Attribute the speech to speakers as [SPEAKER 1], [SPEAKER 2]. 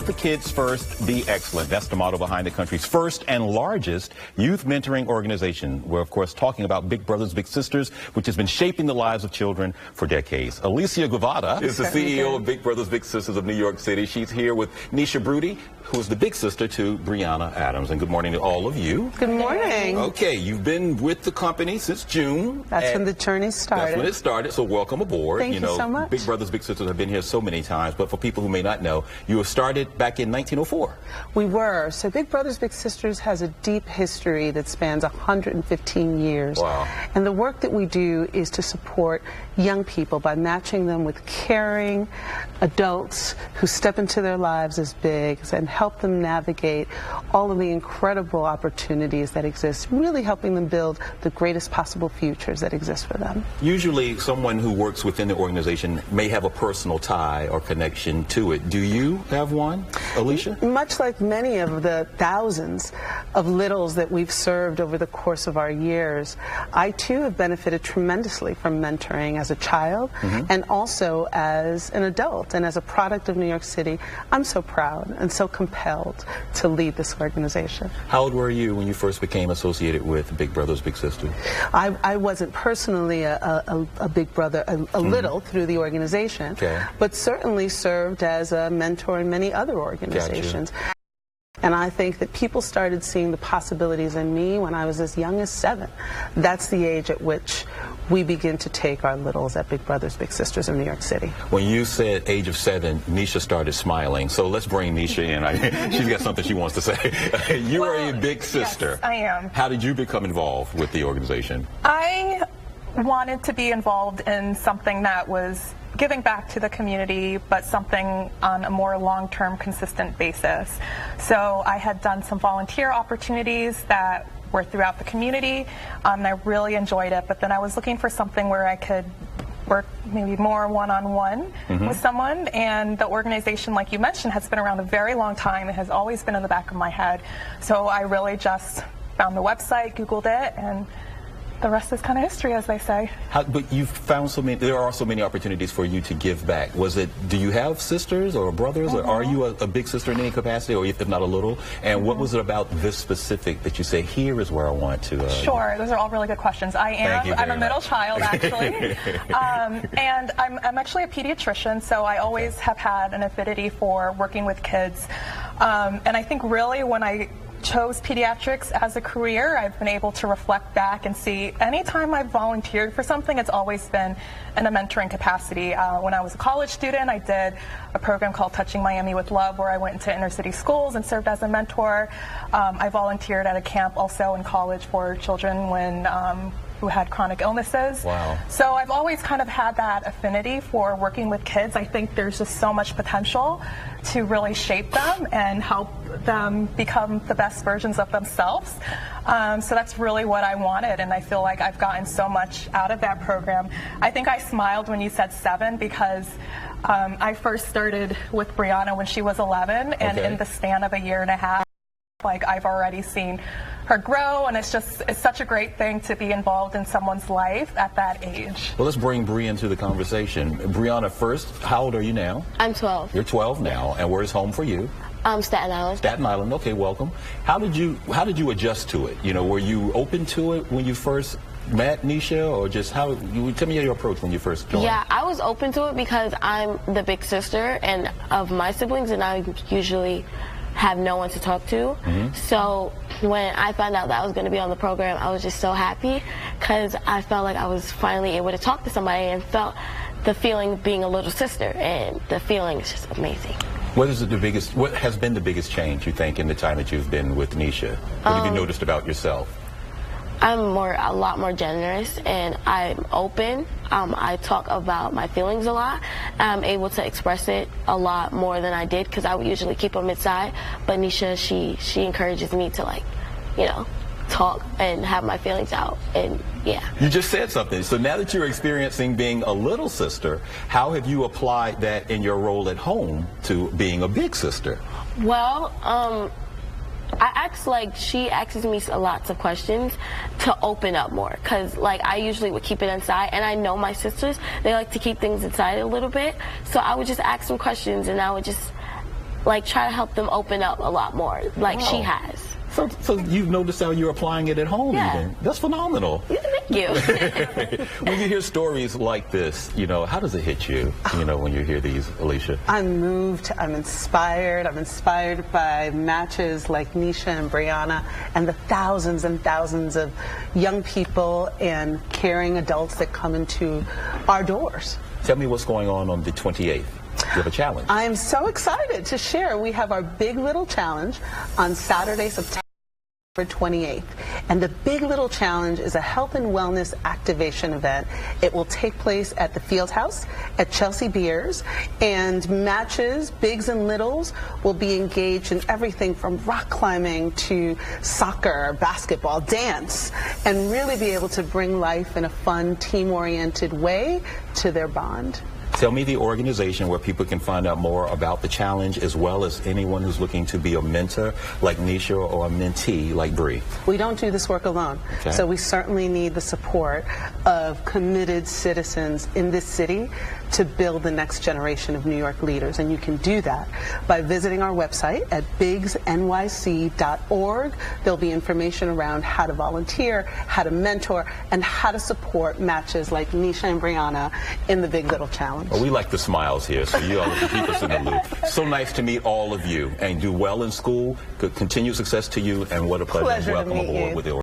[SPEAKER 1] Put the kids first, be excellent. That's the motto behind the country's first and largest youth mentoring organization. We're, of course, talking about Big Brothers Big Sisters, which has been shaping the lives of children for decades. Alicia Guevara is the CEO of Big Brothers Big Sisters of New York City. She's here with Nisha, who is the big sister to Breana Adams. And good morning to all of you.
[SPEAKER 2] Good morning.
[SPEAKER 1] Okay, you've been with the company since June.
[SPEAKER 2] That's when the journey started.
[SPEAKER 1] That's when it started, so welcome aboard.
[SPEAKER 2] Thank you so much.
[SPEAKER 1] Big Brothers Big Sisters have been here so many times, but for people who may not know, you were started back in 1904.
[SPEAKER 2] We were. So Big Brothers Big Sisters has a deep history that spans 115 years.
[SPEAKER 1] Wow.
[SPEAKER 2] And the work that we do is to support young people by matching them with caring adults who step into their lives as bigs and help them navigate all of the incredible opportunities that exist, really helping them build the greatest possible futures that exist for them.
[SPEAKER 1] Usually someone who works within the organization may have a personal tie or connection to it. Do you have one, Alicia?
[SPEAKER 2] Much like many of the thousands of littles that we've served over the course of our years, I too have benefited tremendously from mentoring as a child and also as an adult. And as a product of New York City, I'm so proud and so compelled to lead this organization.
[SPEAKER 1] How old were you when you first became associated with Big Brothers Big Sisters?
[SPEAKER 2] I wasn't personally a big brother, a little through the organization, but certainly served as a mentor in many other organizations.
[SPEAKER 1] Gotcha.
[SPEAKER 2] And I think that people started seeing the possibilities in me when I was as young as 7. That's the age at which we begin to take our littles at Big Brothers Big Sisters of New York City.
[SPEAKER 1] When you said age of 7, Nisha started smiling. So let's bring Nisha in. She's got something she wants to say. You are a big sister.
[SPEAKER 3] Yes, I am.
[SPEAKER 1] How did you become involved with the organization?
[SPEAKER 3] I wanted to be involved in something that was giving back to the community, but something on a more long-term, consistent basis. So I had done some volunteer opportunities that were throughout the community, and I really enjoyed it, but then I was looking for something where I could work maybe more one-on-one with someone, and the organization, like you mentioned, has been around a very long time. It has always been in the back of my head. So I really just found the website, Googled it, and the rest is kind of history, as they say.
[SPEAKER 1] But you've found so many, there are so many opportunities for you to give back. Do you have sisters or brothers, or are you a big sister in any capacity, or if not a little? And what was it about this specific that you say, here is where I want to?
[SPEAKER 3] Sure, those are all really good questions. I'm a middle child, actually. And I'm actually a pediatrician, so I always have had an affinity for working with kids. And I think really when I chose pediatrics as a career, I've been able to reflect back and see anytime I've volunteered for something, it's always been in a mentoring capacity. When I was a college student, I did a program called Touching Miami with Love, where I went into inner city schools and served as a mentor. I volunteered at a camp also in college for children who had chronic illnesses.
[SPEAKER 1] Wow.
[SPEAKER 3] So I've always kind of had that affinity for working with kids. I think there's just so much potential to really shape them and help them become the best versions of themselves. So that's really what I wanted, and I feel like I've gotten so much out of that program. I think I smiled when you said 7 because I first started with Breana when she was 11, and in the span of a year and a half, I've already seen her grow, and it's such a great thing to be involved in someone's life at that age.
[SPEAKER 1] Well, let's bring Bree into the conversation. Breana, first, how old are you now?
[SPEAKER 4] I'm 12.
[SPEAKER 1] You're 12 now, and where's home for you?
[SPEAKER 4] Staten Island.
[SPEAKER 1] Staten Island. Okay, welcome. How did you adjust to it? Were you open to it when you first met Nisha, or just tell me your approach when you first joined?
[SPEAKER 4] Yeah, I was open to it because I'm the big sister and of my siblings, and I usually have no one to talk to. So when I found out that I was going to be on the program, I was just so happy because I felt like I was finally able to talk to somebody and felt the feeling of being a little sister, and the feeling is just amazing.
[SPEAKER 1] What has been the biggest change, you think, in the time that you've been with Nisha? What have you noticed about yourself?
[SPEAKER 4] I'm a lot more generous, and I'm open. I talk about my feelings a lot. I'm able to express it a lot more than I did because I would usually keep them inside. But Nisha, she encourages me to talk and have my feelings out, and yeah.
[SPEAKER 1] You just said something. So now that you're experiencing being a little sister, how have you applied that in your role at home to being a big sister?
[SPEAKER 4] Well, she asks me lots of questions to open up more, because I usually would keep it inside, and I know my sisters, they like to keep things inside a little bit, so I would just ask them questions, and I would just like try to help them open up a lot more, like she has.
[SPEAKER 1] So you've noticed how you're applying it at home even. That's phenomenal.
[SPEAKER 4] Thank you.
[SPEAKER 1] When you hear stories like this, you know, how does it hit you, you know, when you hear these, Alicia?
[SPEAKER 2] I'm moved, I'm inspired. I'm inspired by matches like Nisha and Breana and the thousands and thousands of young people and caring adults that come into our doors.
[SPEAKER 1] Tell me what's going on the 28th. You have a challenge.
[SPEAKER 2] I'm so excited to share. We have our Big Little Challenge on Saturday, September 28th. And the Big Little Challenge is a health and wellness activation event. It will take place at the Field House at Chelsea Beers, and matches, bigs and littles, will be engaged in everything from rock climbing to soccer, basketball, dance, and really be able to bring life in a fun, team-oriented way to their bond.
[SPEAKER 1] Tell me the organization where people can find out more about the challenge, as well as anyone who's looking to be a mentor like Nisha or a mentee like Bree.
[SPEAKER 2] We don't do this work alone, so we certainly need the support of committed citizens in this city to build the next generation of New York leaders. And you can do that by visiting our website at bigsnyc.org. There'll be information around how to volunteer, how to mentor, and how to support matches like Nisha and Breana in the Big Little Challenge.
[SPEAKER 1] Well, we like the smiles here, so you all can keep us in the loop. So nice to meet all of you, and do well in school. Good continued success to you, and what a pleasure.
[SPEAKER 2] Pleasure
[SPEAKER 1] Welcome
[SPEAKER 2] to meet
[SPEAKER 1] aboard
[SPEAKER 2] you.
[SPEAKER 1] with the